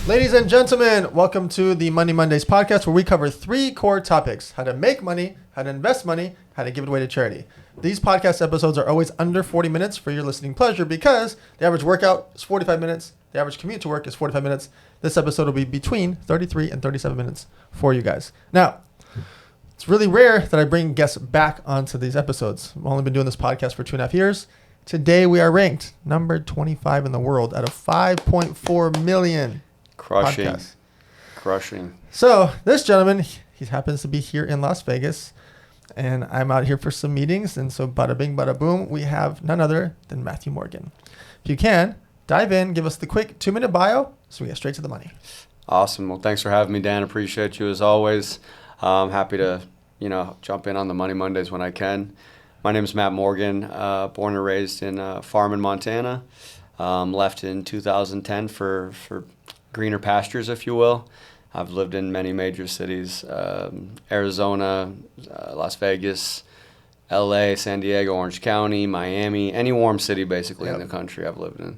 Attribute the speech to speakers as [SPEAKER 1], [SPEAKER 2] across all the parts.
[SPEAKER 1] Ladies and gentlemen, welcome to the Money Mondays podcast, where we cover 3 core topics: how to make money, how to invest money, how to give it away to charity. These podcast episodes are always under 40 minutes for your listening pleasure because the average workout is 45 minutes. The average commute to work is 45 minutes. This episode will be between 33 and 37 minutes for you guys. Now, it's really rare that I bring guests back onto these episodes. I've only been doing this podcast for 2.5 years. Today, we are ranked number 25 in the world out of 5.4 million podcasts.
[SPEAKER 2] Crushing.
[SPEAKER 1] So this gentleman, he happens to be here in Las Vegas, and I'm out here for some meetings. And so bada bing, bada boom, we have none other than Matthew Morgan. If you can, dive in, give us the quick 2-minute bio so we get straight to the money.
[SPEAKER 2] Awesome. Well, thanks for having me, Dan. Appreciate you as always. Happy to, jump in on the Money Mondays when I can. My name is Matt Morgan, born and raised in Farming, Montana. Left in 2010 for greener pastures, if you will. I've lived in many major cities, Arizona, Las Vegas, LA, San Diego, Orange County, Miami, any warm city basically in the country I've lived in.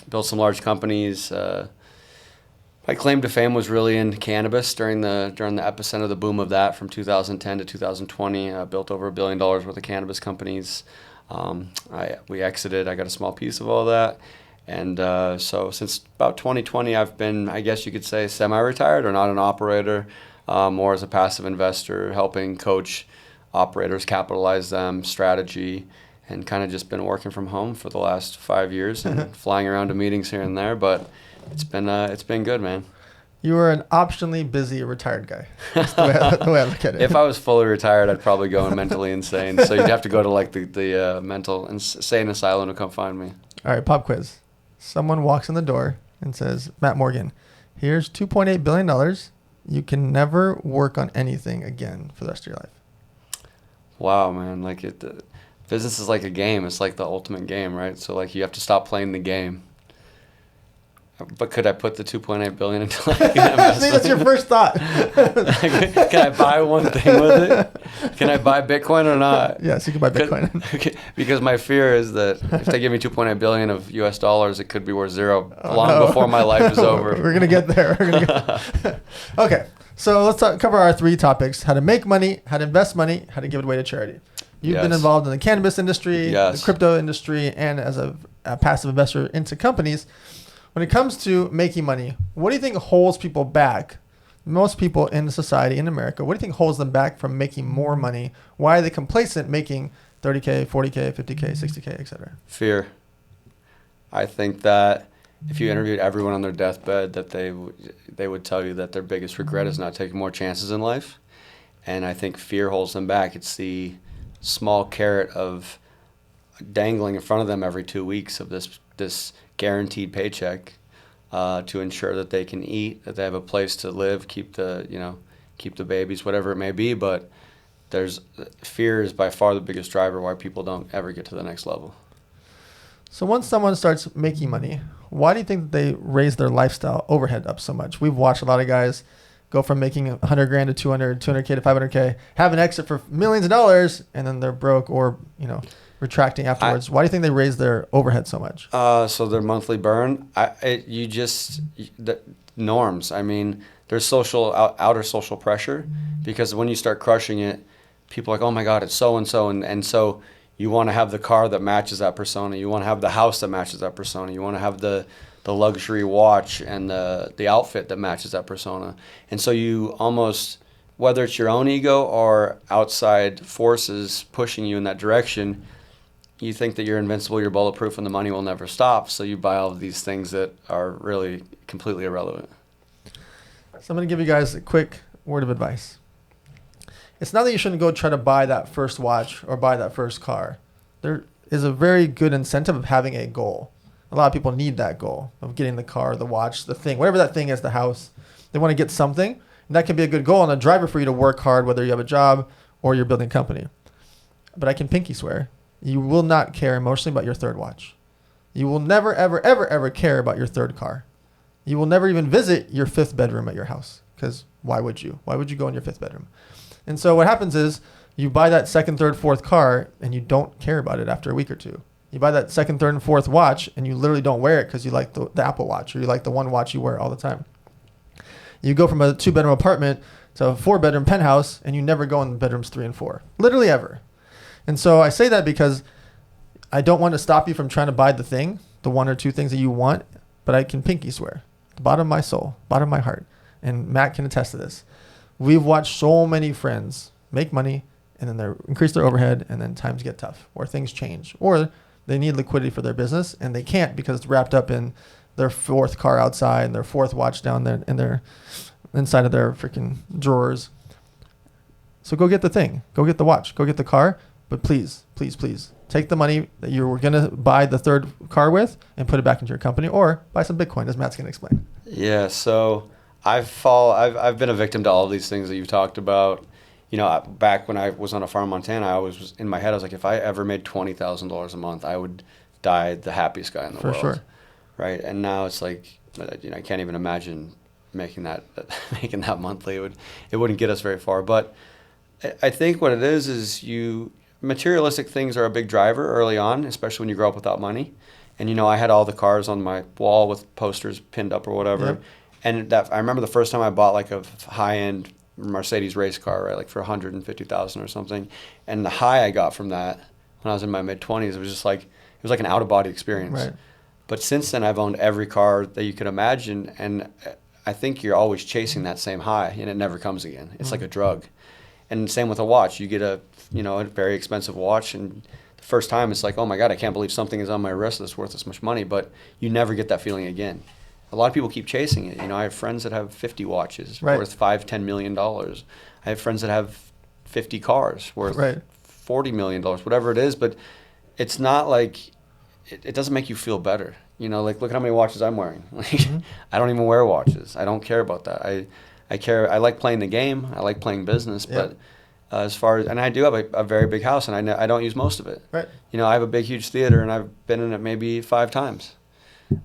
[SPEAKER 2] Built some large companies. My claim to fame was really in cannabis during the epicenter of the boom of that from 2010 to 2020. Built over $1 billion worth of cannabis companies. We exited. I got a small piece of all that. And so since about 2020, I've been, I guess you could say, semi-retired or not an operator, more as a passive investor, helping coach operators, capitalize them, strategy, and kind of just been working from home for the last 5 years and flying around to meetings here and there. But it's been good, man.
[SPEAKER 1] You are an optionally busy retired guy. That's the way I look at it.
[SPEAKER 2] If I was fully retired, I'd probably go mentally insane. So you'd have to go to like the mental insane asylum to come find me.
[SPEAKER 1] All right, pop quiz. Someone walks in the door and says, Matt Morgan, here's $2.8 billion. You can never work on anything again for the rest of your life.
[SPEAKER 2] Wow, man. Business is like a game. It's like the ultimate game, right? So like you have to stop playing the game. But could I put the $2.8 billion into like an investment?
[SPEAKER 1] See, that's your first thought.
[SPEAKER 2] Can I buy one thing with it? Can I buy Bitcoin or not?
[SPEAKER 1] Yes, you can buy Bitcoin.
[SPEAKER 2] Because my fear is that if they give me $2.8 billion of US dollars, it could be worth zero before my life is over.
[SPEAKER 1] We're gonna get there. Okay, so let's cover our 3 topics: how to make money, how to invest money, how to give it away to charity. You've been involved in the cannabis industry, the crypto industry, and as a passive investor into companies. When it comes to making money, what do you think holds people back? Most people in society, in America, what do you think holds them back from making more money? Why are they complacent making $30K, $40K, $50K, $60K, etc.?
[SPEAKER 2] Fear. I think that if you interviewed everyone on their deathbed, that they would tell you that their biggest regret is not taking more chances in life. And I think fear holds them back. It's the small carrot of dangling in front of them every 2 weeks of this guaranteed paycheck to ensure that they can eat, that they have a place to live, keep the babies, whatever it may be. But fear is by far the biggest driver why people don't ever get to the next level.
[SPEAKER 1] So once someone starts making money, why do you think they raise their lifestyle overhead up so much? We've watched a lot of guys go from making 100 grand to 200, 200K to 500K, have an exit for millions of dollars, and then they're broke or, retracting afterwards. Why do you think they raise their overhead so much?
[SPEAKER 2] So their monthly burn, the norms. I mean, there's outer social pressure, because when you start crushing it, people are like, oh my God, it's so-and-so. And so you want to have the car that matches that persona. You want to have the house that matches that persona. You want to have the luxury watch and the outfit that matches that persona. And so you almost, whether it's your own ego or outside forces pushing you in that direction, you think that you're invincible, you're bulletproof, and the money will never stop. So you buy all of these things that are really completely irrelevant.
[SPEAKER 1] So I'm going to give you guys a quick word of advice. It's not that you shouldn't go try to buy that first watch or buy that first car. There is a very good incentive of having a goal. A lot of people need that goal of getting the car, the watch, the thing, whatever that thing is, the house. They want to get something, and that can be a good goal and a driver for you to work hard, whether you have a job or you're building a company. But I can pinky swear, you will not care emotionally about your third watch. You will never, ever, ever, ever care about your third car. You will never even visit your 5th bedroom at your house, because why would you? Why would you go in your 5th bedroom? And so what happens is you buy that 2nd, 3rd, 4th car, and you don't care about it after a week or two. You buy that second, third, and fourth watch, and you literally don't wear it because you like the Apple Watch, or you like the one watch you wear all the time. You go from a 2-bedroom apartment to a 4-bedroom penthouse, and you never go in bedrooms 3 and 4, literally ever. And so I say that because I don't want to stop you from trying to buy the thing, the 1 or 2 things that you want, but I can pinky swear, the bottom of my soul, bottom of my heart, and Matt can attest to this. We've watched so many friends make money, and then they increase their overhead, and then times get tough, or things change, or they need liquidity for their business, and they can't because it's wrapped up in their 4th car outside and their 4th watch down there in their inside of their freaking drawers. So go get the thing, go get the watch, go get the car, but please, please, please take the money that you were gonna buy the 3rd car with and put it back into your company, or buy some Bitcoin, as Matt's gonna explain.
[SPEAKER 2] Yeah, so I've been a victim to all of these things that you've talked about. You know, back when I was on a farm in Montana, I was in my head, I was like, if I ever made $20,000 a month, I would die the happiest guy in the world. For sure. Right? And now it's like, you know, I can't even imagine making that monthly. It wouldn't get us very far. But I think what it is materialistic things are a big driver early on, especially when you grow up without money. And, you know, I had all the cars on my wall with posters pinned up or whatever. Yep. And I remember the first time I bought like a high-end Mercedes race car, right, like for $150,000 or something. And the high I got from that when I was in my mid-20s, it was like an out-of-body experience. Right. But since then, I've owned every car that you could imagine, and I think you're always chasing that same high, and it never comes again. It's like a drug. And same with a watch. You get a very expensive watch, and the first time it's like, oh my God, I can't believe something is on my wrist that's worth this much money, but you never get that feeling again. A lot of people keep chasing it. You know, I have friends that have 50 watches worth $5-10 million. I have friends that have 50 cars worth $40 million, whatever it is, but it's not like, it doesn't make you feel better. You know, like, look at how many watches I'm wearing. Like, I don't even wear watches. I don't care about that. I like playing the game. I like playing business, but as far as, and I do have a very big house, and I don't use most of it. Right. You know, I have a big, huge theater, and I've been in it maybe 5 times.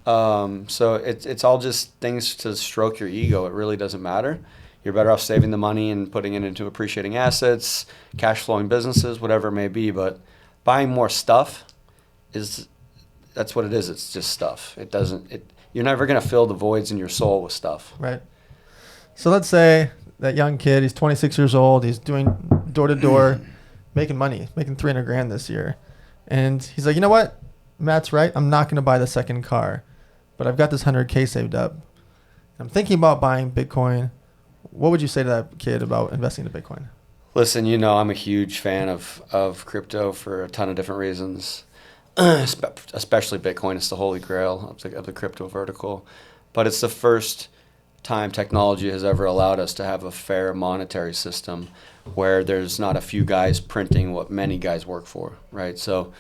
[SPEAKER 2] So it's all just things to stroke your ego. It really doesn't matter. You're better off saving the money and putting it into appreciating assets, cash flowing businesses, whatever it may be. But buying more stuff that's what it is. It's just stuff. You're never going to fill the voids in your soul with stuff. Right.
[SPEAKER 1] So let's say that young kid, he's 26 years old, he's doing door to door, making money, making $300,000 this year. And he's like, you know what? Matt's right. I'm not going to buy the second car, but I've got this $100K saved up. I'm thinking about buying Bitcoin. What would you say to that kid about investing in Bitcoin?
[SPEAKER 2] Listen, you know, I'm a huge fan of crypto for a ton of different reasons, especially Bitcoin. It's the holy grail of the crypto vertical, but it's the first time technology has ever allowed us to have a fair monetary system where there's not a few guys printing what many guys work for, right? So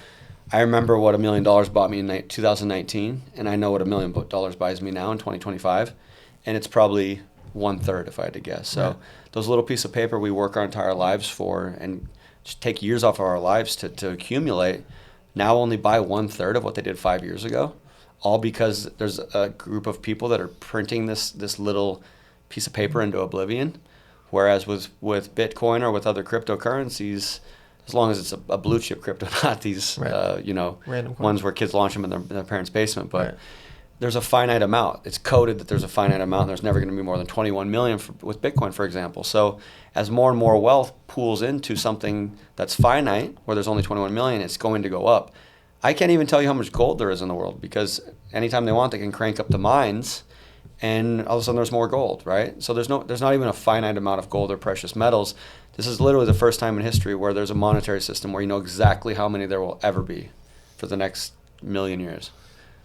[SPEAKER 2] I remember what $1 million bought me in 2019, and I know what $1 million buys me now in 2025, and it's probably 1/3 if I had to guess. So those little pieces of paper we work our entire lives for and just take years off of our lives to accumulate, now only buy 1/3 of what they did 5 years ago, all because there's a group of people that are printing this little piece of paper into oblivion. Whereas with Bitcoin or with other cryptocurrencies, as long as it's a blue chip crypto, not these ones where kids launch them in their parents' basement, but there's a finite amount. It's coded that there's a finite amount, and there's never going to be more than 21 million with Bitcoin, for example. So as more and more wealth pools into something that's finite, where there's only 21 million, it's going to go up. I can't even tell you how much gold there is in the world, because anytime they want, they can crank up the mines, and all of a sudden there's more gold, right? So there's not even a finite amount of gold or precious metals. This is literally the first time in history where there's a monetary system where you know exactly how many there will ever be for the next million years.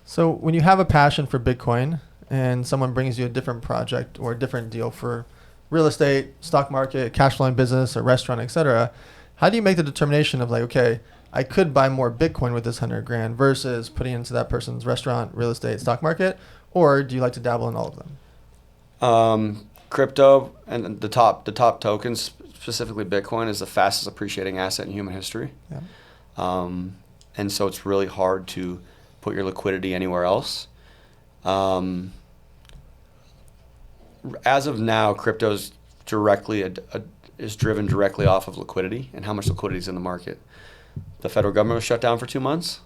[SPEAKER 1] So when you have a passion for Bitcoin and someone brings you a different project or a different deal for real estate, stock market, cash flowing business, a restaurant, etc., how do you make the determination of like, okay, I could buy more Bitcoin with this $100,000 versus putting into that person's restaurant, real estate, stock market, or do you like to dabble in all of them?
[SPEAKER 2] Crypto and the top tokens, specifically Bitcoin, is the fastest appreciating asset in human history. Yeah. And so it's really hard to put your liquidity anywhere else. As of now, crypto is driven directly off of liquidity and how much liquidity is in the market. The federal government was shut down for 2 months.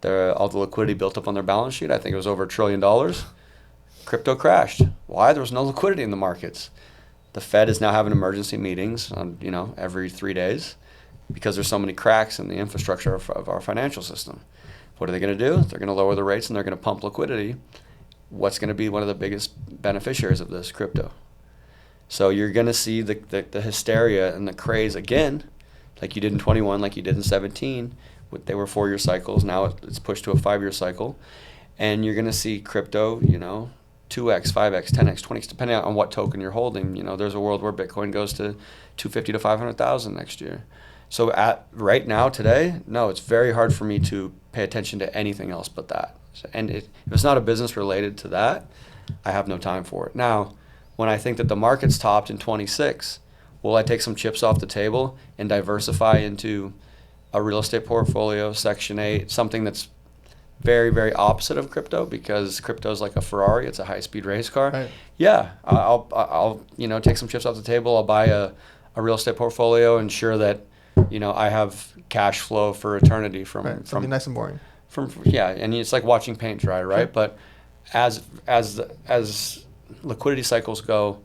[SPEAKER 2] all the liquidity built up on their balance sheet. I think it was over $1 trillion. Crypto crashed. Why? There was no liquidity in the markets. The Fed is now having emergency meetings on, every 3 days because there's so many cracks in the infrastructure of our financial system. What are they going to do? They're going to lower the rates and they're going to pump liquidity. What's going to be one of the biggest beneficiaries of this? Crypto. So you're going to see the hysteria and the craze again, like you did in 21, like you did in 17. They were 4-year cycles. Now it's pushed to a 5-year cycle. And you're going to see crypto, 2x, 5x, 10x, 20x, depending on what token you're holding. There's a world where Bitcoin goes to 250 to 500,000 next year. So right now, today, no, it's very hard for me to pay attention to anything else but that. And if it's not a business related to that, I have no time for it. Now, when I think that the market's topped in 26, will I take some chips off the table and diversify into a real estate portfolio, Section 8, something that's very, very opposite of crypto, because crypto is like a Ferrari, it's a high-speed race car. Right. Yeah, I'll take some chips off the table. I'll buy a real estate portfolio, ensure that I have cash flow for eternity from
[SPEAKER 1] something nice and boring.
[SPEAKER 2] And it's like watching paint dry, right? Sure. But as liquidity cycles go,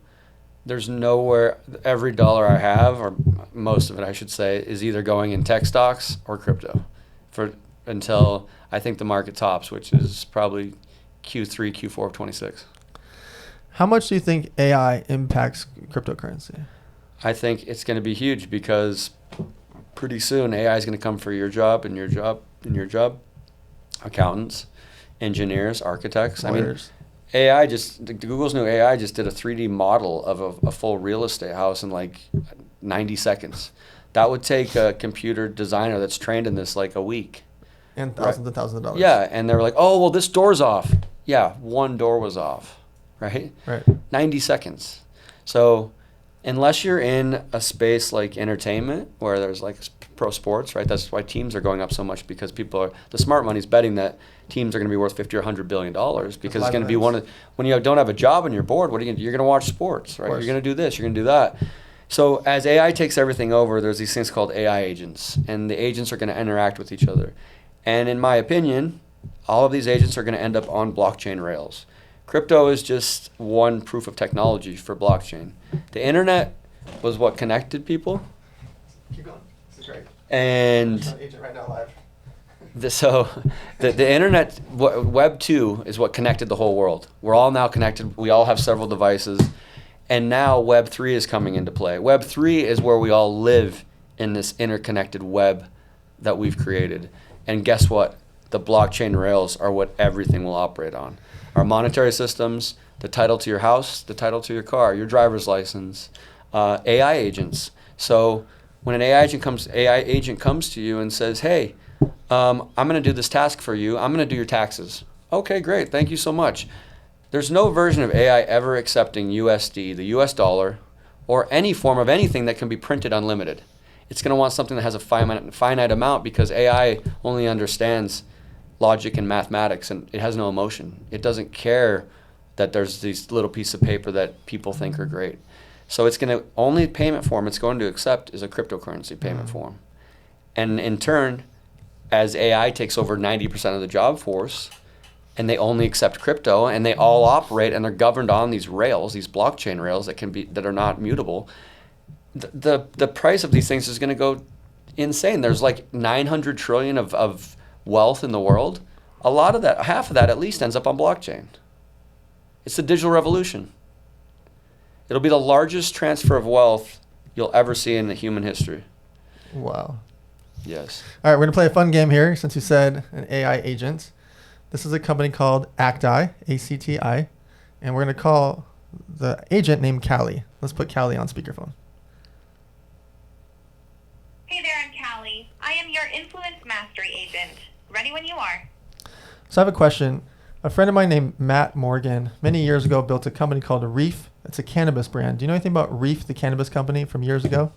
[SPEAKER 2] there's nowhere. Every dollar I have, or most of it, I should say, is either going in tech stocks or crypto, until I think the market tops, which is probably Q3, Q4 of 26.
[SPEAKER 1] How much do you think AI impacts cryptocurrency?
[SPEAKER 2] I think it's going to be huge, because pretty soon AI is going to come for your job and your job and your job. Accountants, engineers, architects.
[SPEAKER 1] Lawyers.
[SPEAKER 2] Google's new AI just did a 3D model of a full real estate house in like 90 seconds. That would take a computer designer that's trained in this like a week.
[SPEAKER 1] And thousands and thousands of dollars.
[SPEAKER 2] Yeah, and they were like, oh, well, this door's off. Yeah, one door was off, right?
[SPEAKER 1] Right.
[SPEAKER 2] 90 seconds. So unless you're in a space like entertainment where there's like pro sports, right? That's why teams are going up so much, because the smart money's betting that teams are going to be worth $50 or $100 billion, because it's going to be when you don't have a job on your board, what are you going to do? You're going to watch sports, right? You're going to do this, you're going to do that. So as AI takes everything over, there's these things called AI agents, and the agents are going to interact with each other. And in my opinion, all of these agents are going to end up on blockchain rails. Crypto is just one proof of technology for blockchain. The internet was what connected people.
[SPEAKER 1] Keep going. This is great.
[SPEAKER 2] And
[SPEAKER 1] agent right now live.
[SPEAKER 2] The internet, Web 2 is what connected the whole world. We're all now connected. We all have several devices. And now Web 3 is coming into play. Web 3 is where we all live in this interconnected web that we've created. And guess what? The blockchain rails are what everything will operate on. Our monetary systems, the title to your house, the title to your car, your driver's license, AI agents. So when an AI agent comes to you and says, hey, I'm going to do this task for you. I'm going to do your taxes. Okay, great. Thank you so much. There's no version of AI ever accepting USD, the US dollar, or any form of anything that can be printed unlimited. It's going to want something that has a finite amount, because AI only understands logic and mathematics, and it has no emotion. It doesn't care that there's these little pieces of paper that people think are great. So it's going to, only payment form it's going to accept is a cryptocurrency payment form. And in turn, as AI takes over 90% of the job force, and they only accept crypto, and they all operate, and they're governed on these rails, these blockchain rails that are not mutable, the price of these things is going to go insane. There's like 900 trillion of wealth in the world. A lot of that, half of that at least, ends up on blockchain. It's the digital revolution. It'll be the largest transfer of wealth you'll ever see in the human history.
[SPEAKER 1] Wow.
[SPEAKER 2] Yes.
[SPEAKER 1] All right, we're going to play a fun game here, since you said an AI agent. This is a company called Acti, A-C-T-I, and we're going to call the agent named Callie. Let's put Callie on speakerphone.
[SPEAKER 3] Hey there, I'm Callie. I am your influence mastery agent. Ready when you are.
[SPEAKER 1] So I have a question. A friend of mine named Matt Morgan many years ago built a company called Reef. It's a cannabis brand. Do you know anything about Reef, the cannabis company from years ago?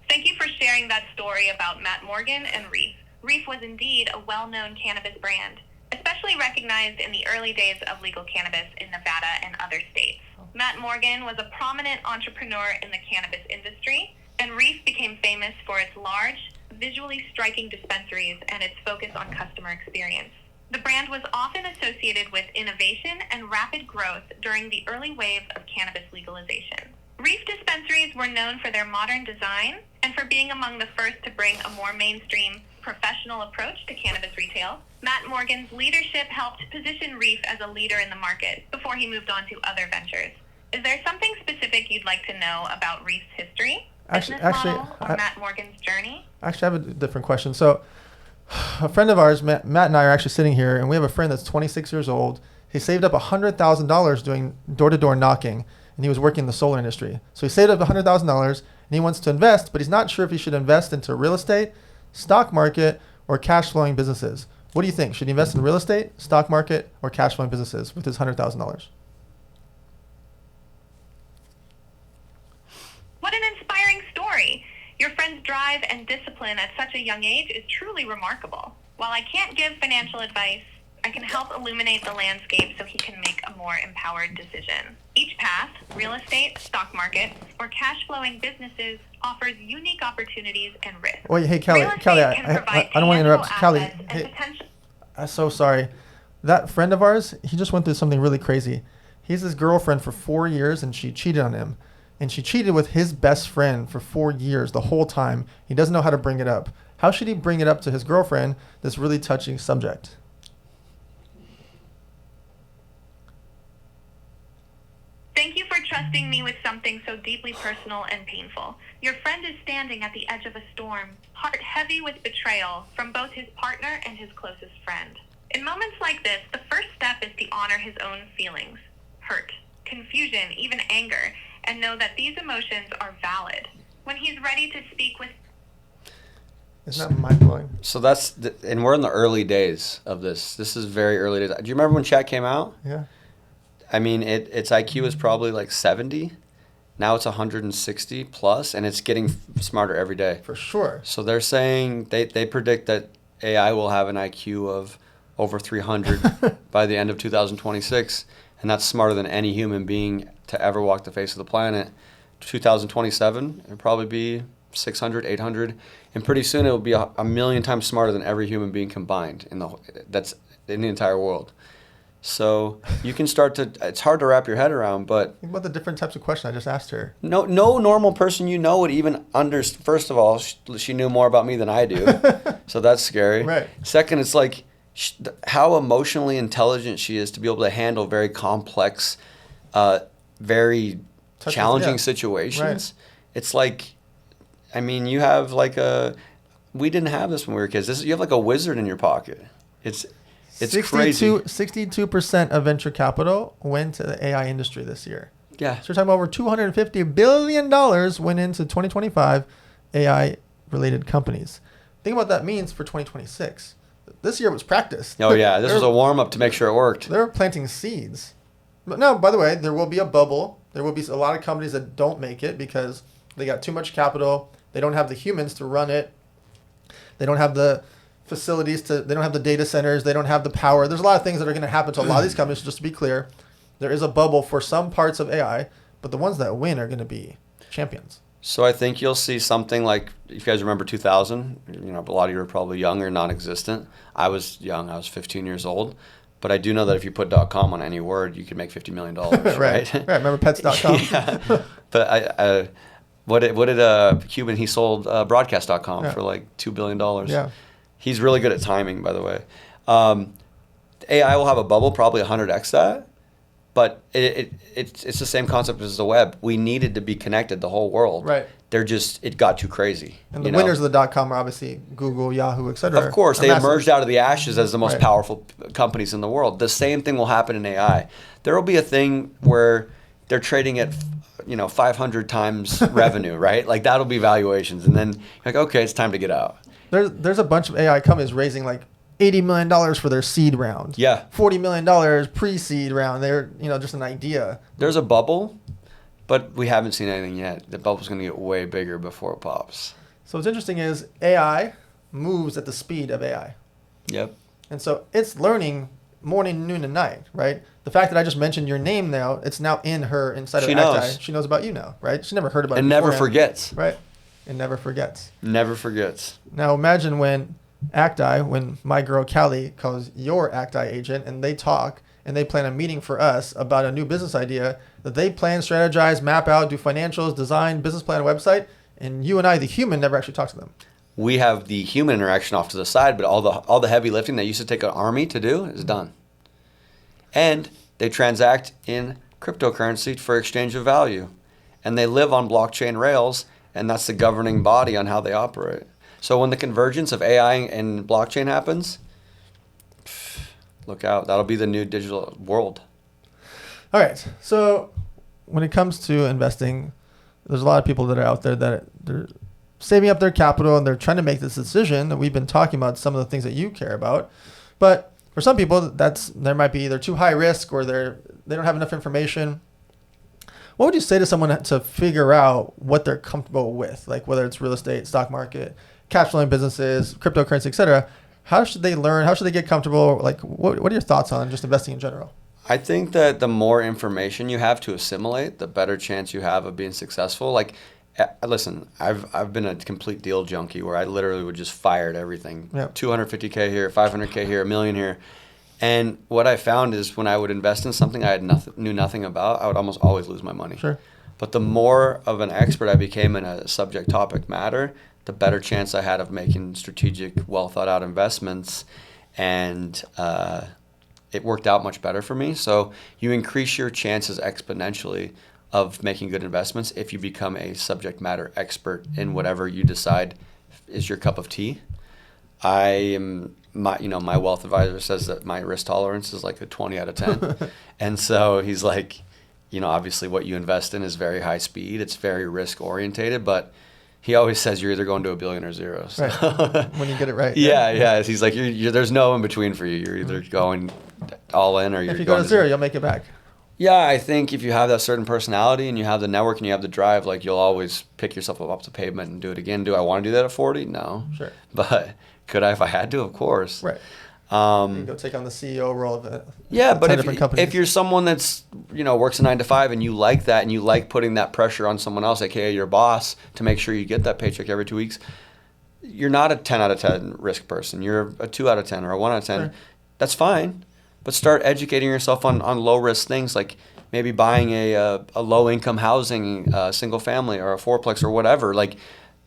[SPEAKER 3] Thank you for sharing that story about Matt Morgan and Reef. Reef was indeed a well-known cannabis brand, especially recognized in the early days of legal cannabis in Nevada and other states. Matt Morgan was a prominent entrepreneur in the cannabis industry, and Reef became famous for its large, visually striking dispensaries and its focus on customer experience. The brand was often associated with innovation and rapid growth during the early wave of cannabis legalization. Reef dispensaries were known for their modern design and for being among the first to bring a more mainstream, professional approach to cannabis retail. Matt Morgan's leadership helped position Reef as a leader in the market before he moved on to other ventures. Is there something specific you'd like to know about Reef's history, business model, or Matt Morgan's journey?
[SPEAKER 1] Actually, I have a different question. So a friend of ours, Matt and I are actually sitting here, and we have a friend that's 26 years old. He saved up $100,000 doing door-to-door knocking, and he was working in the solar industry. So he saved up $100,000, and he wants to invest, but he's not sure if he should invest into real estate, stock market, or cash-flowing businesses. What do you think? Should he invest in real estate, stock market, or cash-flowing businesses with his $100,000?
[SPEAKER 3] What an inspiring story. Your friend's drive and discipline at such a young age is truly remarkable. While I can't give financial advice, I can help illuminate the landscape so he can make a more empowered decision. Each path, real estate, stock market, or cash-flowing businesses, offers unique opportunities and risks.
[SPEAKER 1] Wait, hey, Kelly, I don't want to interrupt. Kelly, hey, I'm so sorry. That friend of ours, he just went through something really crazy. He's his girlfriend for 4 years, and she cheated on him. And she cheated with his best friend for 4 years, the whole time. He doesn't know how to bring it up. How should he bring it up to his girlfriend, this really touching subject?
[SPEAKER 3] Thank you for trusting me with something so deeply personal and painful. Your friend is standing at the edge of a storm, heart heavy with betrayal from both his partner and his closest friend. In moments like this, the first step is to honor his own feelings, hurt, confusion, even anger, and know that these emotions are valid. When he's ready to speak with...
[SPEAKER 1] Isn't that mind-blowing?
[SPEAKER 2] So and we're in the early days of this. This is very early days. Do you remember when chat came out?
[SPEAKER 1] Yeah.
[SPEAKER 2] I mean, its IQ is probably like 70. Now it's 160 plus, and it's getting smarter every day.
[SPEAKER 1] For sure.
[SPEAKER 2] So they're saying they predict that AI will have an IQ of over 300 by the end of 2026, and that's smarter than any human being to ever walk the face of the planet. 2027, it'll probably be 600, 800, and pretty soon it will be a million times smarter than every human being combined that's in the entire world. So you can start to, it's hard to wrap your head around, but...
[SPEAKER 1] Think about the different types of questions I just asked her.
[SPEAKER 2] No normal person would even first of all, she knew more about me than I do, so that's scary.
[SPEAKER 1] Right.
[SPEAKER 2] Second, it's like how emotionally intelligent she is to be able to handle very complex, very challenging situations. Right. It's like, I mean, you have like we didn't have this when we were kids. You have like a wizard in your pocket. It's
[SPEAKER 1] 62% of venture capital went to the AI industry this year.
[SPEAKER 2] Yeah.
[SPEAKER 1] So we're talking about over $250 billion went into 2025 AI-related companies. Think about what that means for 2026. This year was practice.
[SPEAKER 2] Oh, yeah. This was a warm-up to make sure it worked.
[SPEAKER 1] They're planting seeds. But no, by the way, there will be a bubble. There will be a lot of companies that don't make it because they got too much capital. They don't have the humans to run it. They don't have the facilities they don't have the data centers. They don't have the power. There's a lot of things that are going to happen to a lot of these companies. Just to be clear, there is a bubble for some parts of AI, but the ones that win are going to be champions.
[SPEAKER 2] So I think you'll see something like, if you guys remember 2000, a lot of you are probably young or non-existent. I was young. I was 15 years old. But I do know that if you put .com on any word, you can make $50 million, right?
[SPEAKER 1] Right. Remember pets.com?
[SPEAKER 2] Yeah. But what did Cuban, he sold broadcast.com for like $2 billion.
[SPEAKER 1] Yeah.
[SPEAKER 2] He's really good at timing, by the way. AI will have a bubble, probably 100x that. But it's the same concept as the web. We needed to be connected, the whole world.
[SPEAKER 1] Right.
[SPEAKER 2] It got too crazy.
[SPEAKER 1] And the winners of the .com are obviously Google, Yahoo, et cetera.
[SPEAKER 2] Of course, they emerged out of the ashes as the most
[SPEAKER 1] Right.
[SPEAKER 2] powerful companies in the world. The same thing will happen in AI. There will be a thing where they're trading at 500 times revenue, right? Like that'll be valuations. And then you're like, okay, it's time to get out.
[SPEAKER 1] There's a bunch of AI companies raising like $80 million for their seed round.
[SPEAKER 2] Yeah.
[SPEAKER 1] $40 million pre-seed round. They're, just an idea.
[SPEAKER 2] There's a bubble, but we haven't seen anything yet. The bubble's going to get way bigger before it pops.
[SPEAKER 1] So what's interesting is AI moves at the speed of AI.
[SPEAKER 2] Yep.
[SPEAKER 1] And so it's learning morning, noon, and night, right? The fact that I just mentioned your name now, it's now inside of
[SPEAKER 2] She
[SPEAKER 1] ACTI.
[SPEAKER 2] knows.
[SPEAKER 1] She knows about you now, right? She never heard about you
[SPEAKER 2] And never
[SPEAKER 1] beforehand.
[SPEAKER 2] forgets.
[SPEAKER 1] Right. It never forgets.
[SPEAKER 2] Never forgets.
[SPEAKER 1] Now imagine when when my girl Callie calls your Acti agent and they talk and they plan a meeting for us about a new business idea that they plan, strategize, map out, do financials, design, business plan, website, and you and I, the human, never actually talk to them.
[SPEAKER 2] We have the human interaction off to the side, but all the heavy lifting that used to take an army to do is done. And they transact in cryptocurrency for exchange of value. And they live on blockchain rails, and that's the governing body on how they operate. So when the convergence of AI and blockchain happens, look out. That'll be the new digital world.
[SPEAKER 1] All right. So when it comes to investing, there's a lot of people that are out there that they're saving up their capital and they're trying to make this decision. We've been talking about some of the things that you care about. But for some people, there might be either too high risk or they don't have enough information. What would you say to someone to figure out what they're comfortable with, like whether it's real estate, stock market, cash flowing businesses, cryptocurrency, etc.? How should they learn? How should they get comfortable? Like, what are your thoughts on just investing in general?
[SPEAKER 2] I think that the more information you have to assimilate, the better chance you have of being successful. Like, listen, I've been a complete deal junkie where I literally would just fire at everything. Yep. 250K here, 500K here, $1 million here. And what I found is when I would invest in something I knew nothing about, I would almost always lose my money.
[SPEAKER 1] Sure.
[SPEAKER 2] But the more of an expert I became in a subject topic matter, the better chance I had of making strategic, well thought out investments. And it worked out much better for me. So you increase your chances exponentially of making good investments if you become a subject matter expert in whatever you decide is your cup of tea. My wealth advisor says that my risk tolerance is like a 20 out of 10. And so he's like, obviously what you invest in is very high speed. It's very risk orientated, but he always says you're either going to $1 billion or zero. So.
[SPEAKER 1] Right. When you get it right.
[SPEAKER 2] Yeah. He's like, there's no in between for you. You're either going all in or you're
[SPEAKER 1] if you go to zero, you'll make it back.
[SPEAKER 2] Yeah, I think if you have that certain personality and you have the network and you have the drive, like you'll always pick yourself up the pavement and do it again. Do I want to do that at 40? No.
[SPEAKER 1] Sure.
[SPEAKER 2] But could I if I had to? Of course.
[SPEAKER 1] Right. You can go take on the CEO role of it.
[SPEAKER 2] Yeah, but if you're someone that's, works a 9 to 5 and you like that and you like putting that pressure on someone else, aka your boss, to make sure you get that paycheck every 2 weeks, you're not a 10 out of 10 risk person. You're a 2 out of 10 or a 1 out of 10. Sure. That's fine. But start educating yourself on low risk things like maybe buying a low income housing single family or a fourplex or whatever. Like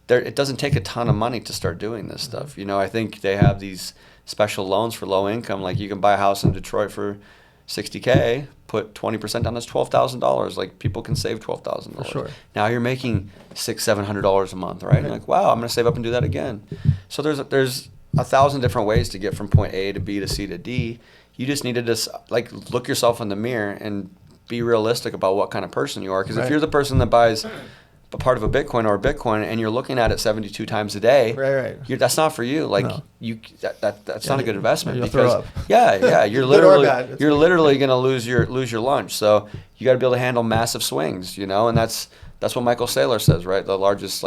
[SPEAKER 2] it doesn't take a ton of money to start doing this stuff. I think they have these special loans for low income. Like you can buy a house in Detroit for $60K, put 20% down, that's $12,000. Like people can save $12,000.
[SPEAKER 1] For sure.
[SPEAKER 2] Now you're making $600-700 a month, right? You're like, wow, I'm gonna save up and do that again. So there's 1,000 different ways to get from point A to B to C to D. You just need to just look yourself in the mirror and be realistic about what kind of person you are. Because if you're the person that buys a part of a Bitcoin or a Bitcoin and you're looking at it 72 times a day,
[SPEAKER 1] right.
[SPEAKER 2] That's not for you. That's not a good investment.
[SPEAKER 1] You'll throw up.
[SPEAKER 2] Yeah, you're literally going to lose your lunch. So you got to be able to handle massive swings, and that's what Michael Saylor says, right? The largest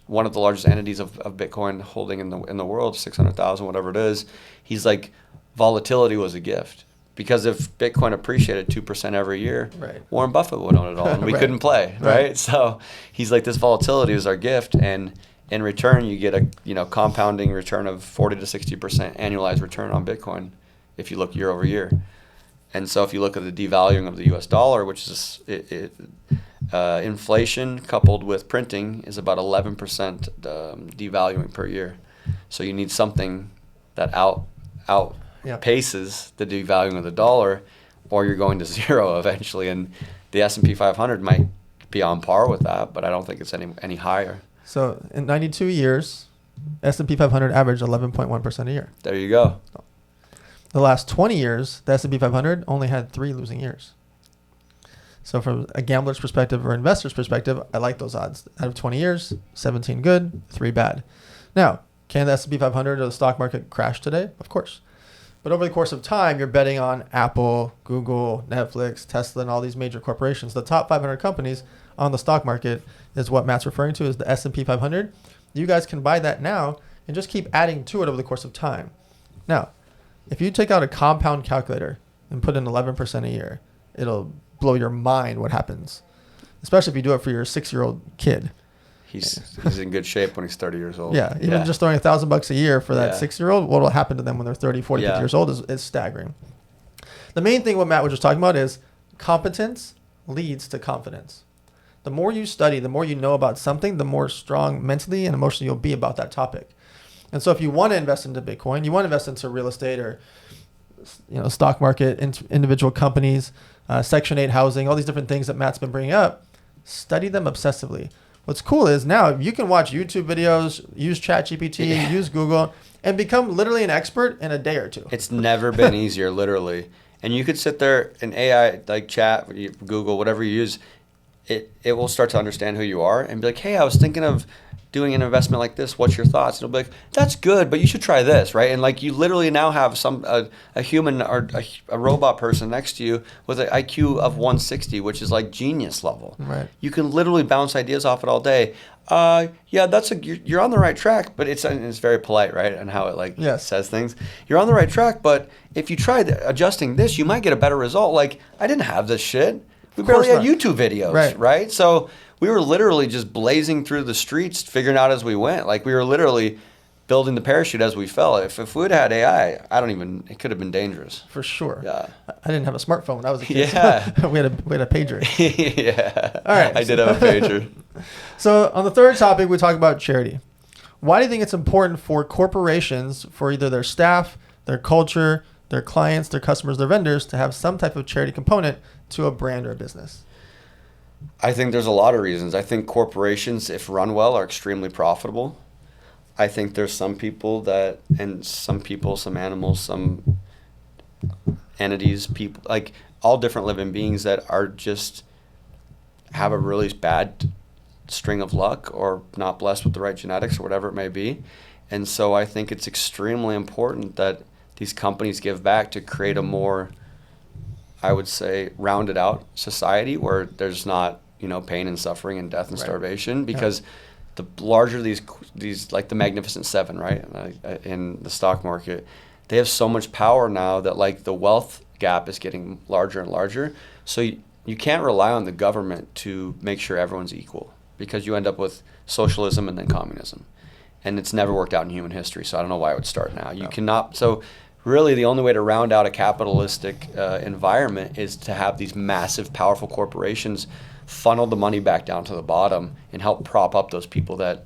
[SPEAKER 2] one of the largest entities of Bitcoin holding in the world, 600,000, whatever it is. He's like, volatility was a gift. Because if Bitcoin appreciated 2% every year, right, Warren Buffett would own it all, and we couldn't play, right? So he's like, this volatility is our gift, and in return, you get a compounding return of 40 to 60% annualized return on Bitcoin if you look year over year. And so if you look at the devaluing of the U.S. dollar, which is inflation coupled with printing is about 11% devaluing per year. So you need something that paces the devaluing of the dollar, or you're going to zero eventually. And the S&P 500 might be on par with that, but I don't think it's any higher.
[SPEAKER 1] So in 92 years, S&P 500 averaged 11.1% a year.
[SPEAKER 2] There you go.
[SPEAKER 1] The last 20 years, the S&P 500 only had 3 losing years. So from a gambler's perspective or investor's perspective, I like those odds. Out of 20 years, 17 good, 3 bad. Now, can the S&P 500 or the stock market crash today? Of course. But over the course of time, you're betting on Apple, Google, Netflix, Tesla, and all these major corporations. The top 500 companies on the stock market is what Matt's referring to as the S&P 500. You guys can buy that now and just keep adding to it over the course of time. Now, if you take out a compound calculator and put in 11% a year, it'll blow your mind what happens, especially if you do it for your 6-year-old kid.
[SPEAKER 2] He's in good shape when he's 30 years old.
[SPEAKER 1] Yeah, even just throwing $1,000 a year for that 6-year-old, what will happen to them when they're 30, 40, 50 years old is staggering. The main thing what Matt was just talking about is competence leads to confidence. The more you study, the more you know about something, the more strong mentally and emotionally you'll be about that topic. And so if you want to invest into Bitcoin, you want to invest into real estate or stock market, individual companies, Section 8 housing, all these different things that Matt's been bringing up, study them obsessively. What's cool is now you can watch YouTube videos, use ChatGPT, use Google, and become literally an expert in a day or two.
[SPEAKER 2] It's never been easier, literally. And you could sit there and AI, like chat, Google, whatever you use, it will start to understand who you are and be like, hey, I was thinking of doing an investment like this. What's your thoughts? And it'll be like, that's good, but you should try this, right? And like you literally now have a human or a robot person next to you with an IQ of 160, which is like genius level.
[SPEAKER 1] Right.
[SPEAKER 2] You can literally bounce ideas off it all day. Yeah, you're on the right track, but it's very polite, right? And how it says things. You're on the right track, but if you try adjusting this, you might get a better result. Like I didn't have this shit. We barely had YouTube videos, right? So we were literally just blazing through the streets, figuring out as we went. Like we were literally building the parachute as we fell. If we would have had AI, it could have been dangerous.
[SPEAKER 1] For sure.
[SPEAKER 2] Yeah.
[SPEAKER 1] I didn't have a smartphone when I was a kid.
[SPEAKER 2] Yeah.
[SPEAKER 1] So we had a pager.
[SPEAKER 2] Yeah.
[SPEAKER 1] All right.
[SPEAKER 2] I did have a pager.
[SPEAKER 1] So on the third topic, we talk about charity. Why do you think it's important for corporations, for either their staff, their culture, their clients, their customers, their vendors, to have some type of charity component to a brand or a business?
[SPEAKER 2] I think there's a lot of reasons. I think corporations, if run well, are extremely profitable. I think there's some animals, some entities, people, like all different living beings that are just have a really bad string of luck or not blessed with the right genetics or whatever it may be. And so I think it's extremely important that these companies give back to create a more, I would say, rounded out society where there's not, pain and suffering and death and starvation. Because the larger these like the Magnificent Seven, right, in the stock market, they have so much power now that like the wealth gap is getting larger and larger. So you can't rely on the government to make sure everyone's equal, because you end up with socialism and then communism. And it's never worked out in human history, so I don't know why it would start now. You cannot. So really the only way to round out a capitalistic environment is to have these massive, powerful corporations funnel the money back down to the bottom and help prop up those people that,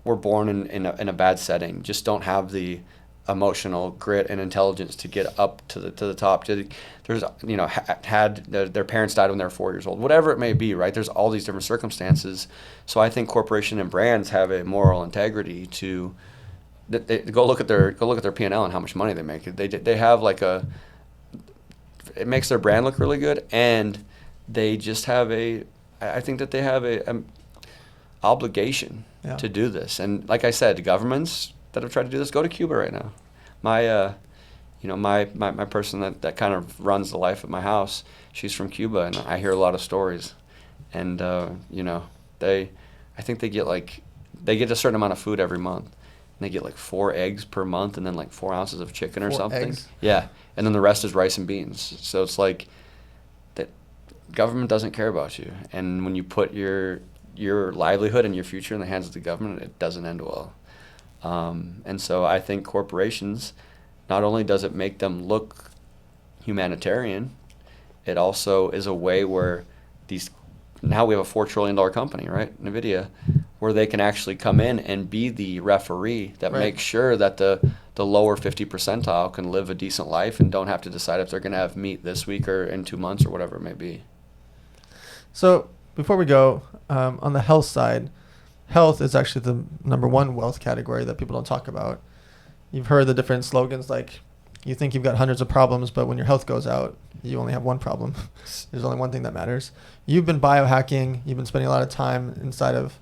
[SPEAKER 2] were born in a bad setting, just don't have the emotional grit and intelligence to get up to the top. There's, had their parents died when they were 4 years old, whatever it may be, right? There's all these different circumstances. So I think corporation and brands have a moral integrity to go look at their P&L and how much money they make. They have it makes their brand look really good, and they just have I think that they have a obligation to do this. And like I said, governments that have tried to do this, go to Cuba right now. My my person that kind of runs the life of my house, she's from Cuba, and I hear a lot of stories. And I think they get a certain amount of food every month. And they get like 4 eggs per month, and then like 4 ounces of chicken or something.
[SPEAKER 1] Eggs?
[SPEAKER 2] Yeah, and then the rest is rice and beans. So it's like that government doesn't care about you, and when you put your livelihood and your future in the hands of the government, it doesn't end well. And so I think corporations, not only does it make them look humanitarian, it also is a way where now we have a $4 trillion company, right, NVIDIA, where they can actually come in and be the referee that makes sure that the lower 50 percentile can live a decent life and don't have to decide if they're going to have meat this week or in 2 months or whatever it may be.
[SPEAKER 1] So before we go, on the health side, health is actually the number one wealth category that people don't talk about. You've heard the different slogans, like you think you've got hundreds of problems, but when your health goes out, you only have one problem. There's only one thing that matters. You've been biohacking. You've been spending a lot of time inside of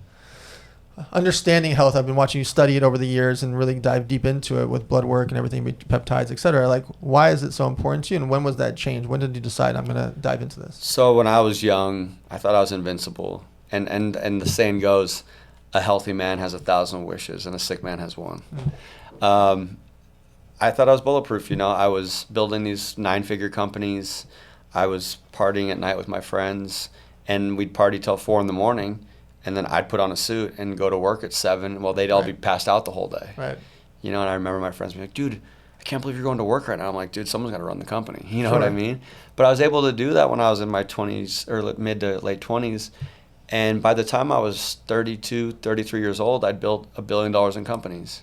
[SPEAKER 1] understanding health. I've been watching you study it over the years and really dive deep into it with blood work and everything, peptides, etc. Like, why is it so important to you, and when was that change? When did you decide I'm going to dive into this?
[SPEAKER 2] So when I was young, I thought I was invincible. And the saying goes, a healthy man has 1,000 wishes and a sick man has one. I thought I was bulletproof. I was building these 9-figure companies. I was partying at night with my friends, and we'd party till 4 a.m. and then I'd put on a suit and go to work at 7. Well, they'd all be passed out the whole day.
[SPEAKER 1] Right.
[SPEAKER 2] You know, and I remember my friends being like, dude, I can't believe you're going to work right now. I'm like, dude, someone's got to run the company. You know what I mean? But I was able to do that when I was in my 20s or mid to late 20s. And by the time I was 32, 33 years old, I'd built $1 billion in companies.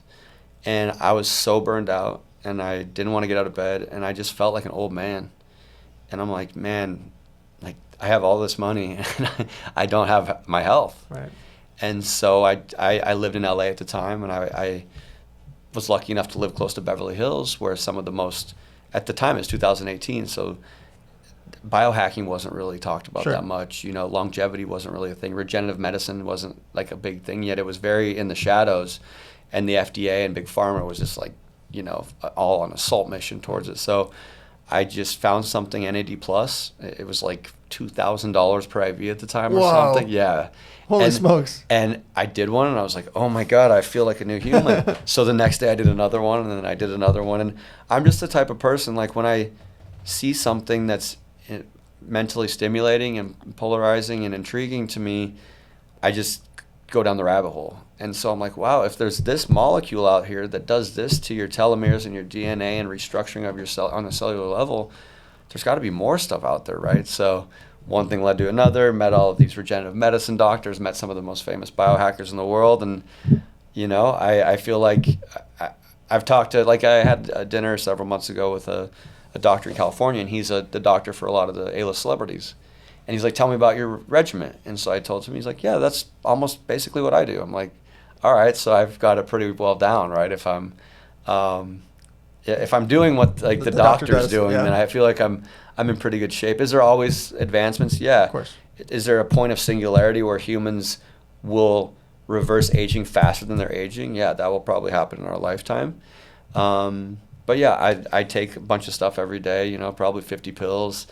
[SPEAKER 2] And I was so burned out, and I didn't want to get out of bed, and I just felt like an old man. And I'm like, man, like I have all this money, and I don't have my health.
[SPEAKER 1] Right.
[SPEAKER 2] And so I lived in LA at the time, and I was lucky enough to live close to Beverly Hills, where some of the most, at the time it's 2018, so biohacking wasn't really talked about that much. You know, longevity wasn't really a thing. Regenerative medicine wasn't like a big thing yet. It was very in the shadows, and the FDA and Big Pharma was just like, you know, all on assault mission towards it. So I just found something, NAD+. It was like $2,000 per IV at the time or something. Yeah.
[SPEAKER 1] Holy smokes.
[SPEAKER 2] And I did one, and I was like, oh my God, I feel like a new human. So the next day I did another one, and then I did another one. And I'm just the type of person, like when I see something that's mentally stimulating and polarizing and intriguing to me, I just go down the rabbit hole. And so I'm like, wow, if there's this molecule out here that does this to your telomeres and your DNA and restructuring of your cell on a cellular level, there's got to be more stuff out there, right? So one thing led to another, met all of these regenerative medicine doctors, met some of the most famous biohackers in the world. And, you know, I feel like I've talked to, like I had a dinner several months ago with a doctor in California, and he's the doctor for a lot of the A-list celebrities. And he's like, tell me about your regimen. And so I told him, he's like, yeah, that's almost basically what I do. I'm like, all right, so I've got it pretty well down, right? If I'm doing what like the doctor's doing, then I feel like I'm in pretty good shape. Is there always advancements? Yeah. Of
[SPEAKER 1] course.
[SPEAKER 2] Is there a point of singularity where humans will reverse aging faster than they're aging? Yeah, that will probably happen in our lifetime. But yeah, I take a bunch of stuff every day, you know, probably 50 pills.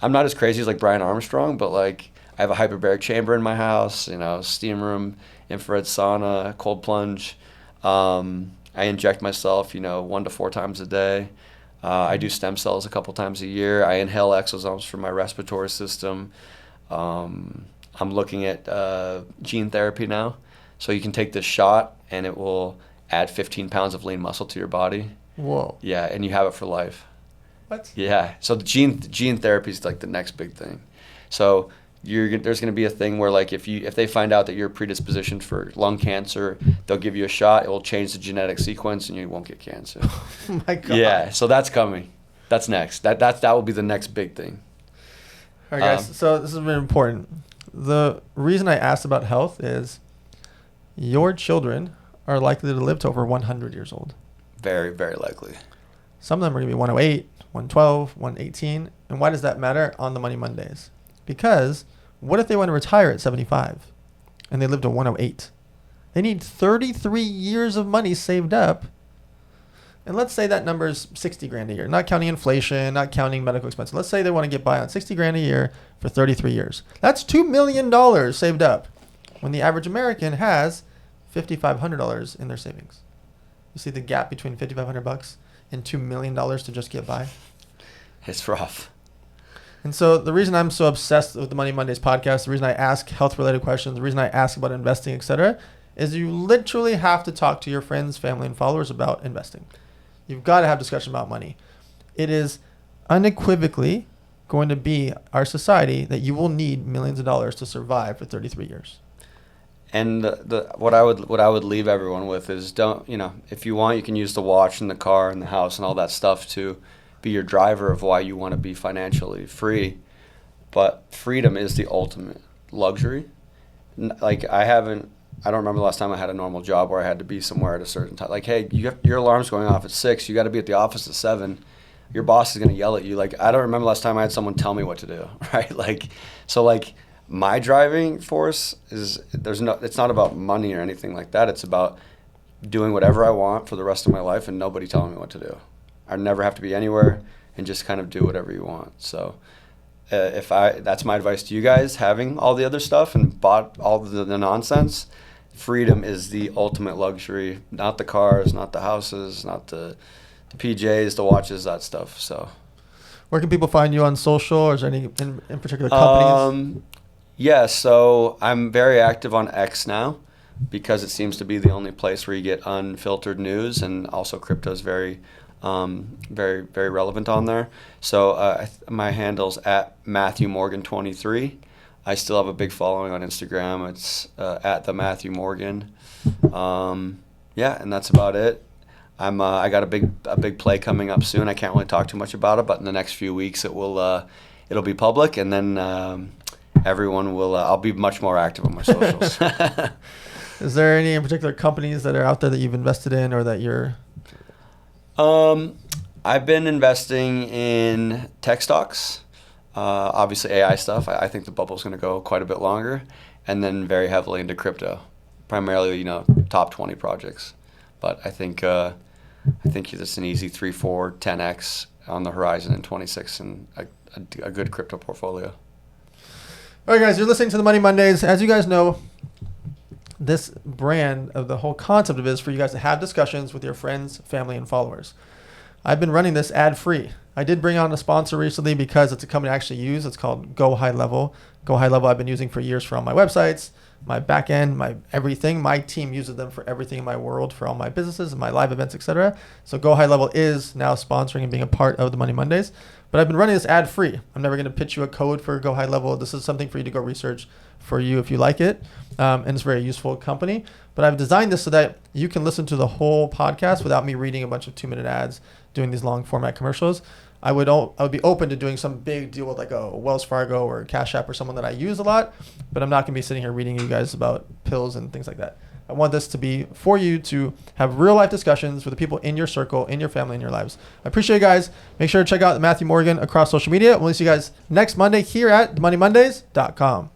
[SPEAKER 2] I'm not as crazy as like Brian Armstrong, but like I have a hyperbaric chamber in my house, you know, steam room, infrared sauna, cold plunge. I inject myself, you know, 1 to 4 times a day. I do stem cells a couple times a year. I inhale exosomes for my respiratory system. I'm looking at gene therapy now. So you can take this shot and it will add 15 pounds of lean muscle to your body.
[SPEAKER 1] Whoa.
[SPEAKER 2] Yeah, and you have it for life.
[SPEAKER 1] What?
[SPEAKER 2] Yeah. So the gene therapy is like the next big thing. So there's going to be a thing where like if they find out that you're predispositioned for lung cancer, they'll give you a shot. It will change the genetic sequence, and you won't get cancer.
[SPEAKER 1] Oh my God.
[SPEAKER 2] Yeah. So that's coming. That's next. That will be the next big thing.
[SPEAKER 1] All right, guys. So this is very important. The reason I asked about health is your children are likely to live to over 100 years old.
[SPEAKER 2] Very, very likely.
[SPEAKER 1] Some of them are going to be 108, 112, 118. And why does that matter on the Money Mondays? Because what if they want to retire at 75 and they live to 108? They need 33 years of money saved up. And let's say that number is 60 grand a year, not counting inflation, not counting medical expenses. Let's say they want to get by on 60 grand a year for 33 years. That's $2 million saved up when the average American has $5,500 in their savings. You see the gap between $5,500 and $2 million to just get by?
[SPEAKER 2] It's rough.
[SPEAKER 1] And so the reason I'm so obsessed with the Money Mondays podcast, the reason I ask health-related questions, the reason I ask about investing, etc., is you literally have to talk to your friends, family, and followers about investing. You've got to have discussion about money. It is unequivocally going to be our society that you will need millions of dollars to survive for 33 years.
[SPEAKER 2] And what I would leave everyone with is if you want, you can use the watch and the car and the house and all that stuff to be your driver of why you want to be financially free. But freedom is the ultimate luxury. Like I don't remember the last time I had a normal job where I had to be somewhere at a certain time. Like, hey, your alarm's going off at 6. You got to be at the office at 7. Your boss is going to yell at you. Like, I don't remember the last time I had someone tell me what to do, right? My driving force is it's not about money or anything like that. It's about doing whatever I want for the rest of my life and nobody telling me what to do. I never have to be anywhere and just kind of do whatever you want. So that's my advice to you guys, having all the other stuff and bought all the nonsense. Freedom is the ultimate luxury, not the cars, not the houses, not the PJs, the watches, that stuff. So
[SPEAKER 1] where can people find you on social, or is there any in particular companies?
[SPEAKER 2] Yeah, so I'm very active on X now because it seems to be the only place where you get unfiltered news, and also crypto is very, very relevant on there. So my handle's at Matthew Morgan 23. I still have a big following on Instagram. It's at the Matthew Morgan. Yeah, and that's about it. I got a big play coming up soon. I can't really talk too much about it, but in the next few weeks it'll be public, and then everyone will. I'll be much more active on my socials.
[SPEAKER 1] Is there any in particular companies that are out there that you've invested in or that you're?
[SPEAKER 2] I've been investing in tech stocks, obviously AI stuff. I think the bubble's going to go quite a bit longer, and then very heavily into crypto, primarily top 20 projects. But I think it's an easy 3, 4, 10x on the horizon in 26 and a good crypto portfolio.
[SPEAKER 1] All right, guys, you're listening to the Money Mondays. As you guys know, this brand of the whole concept of it is for you guys to have discussions with your friends, family, and followers. I've been running this ad-free. I did bring on a sponsor recently because it's a company I actually use. It's called Go High Level. Go High Level I've been using for years for all my websites, my back end, my everything. My team uses them for everything in my world, for all my businesses and my live events, etc. So Go High Level is now sponsoring and being a part of the Money Mondays. But I've been running this ad free. I'm never going to pitch you a code for Go High Level. This is something for you to go research for you if you like it. And it's a very useful company. But I've designed this so that you can listen to the whole podcast without me reading a bunch of 2-minute ads, doing these long format commercials. I would be open to doing some big deal with like a Wells Fargo or Cash App or someone that I use a lot, but I'm not going to be sitting here reading you guys about pills and things like that. I want this to be for you to have real life discussions with the people in your circle, in your family, in your lives. I appreciate you guys. Make sure to check out Matthew Morgan across social media. We'll see you guys next Monday here at themoneymondays.com.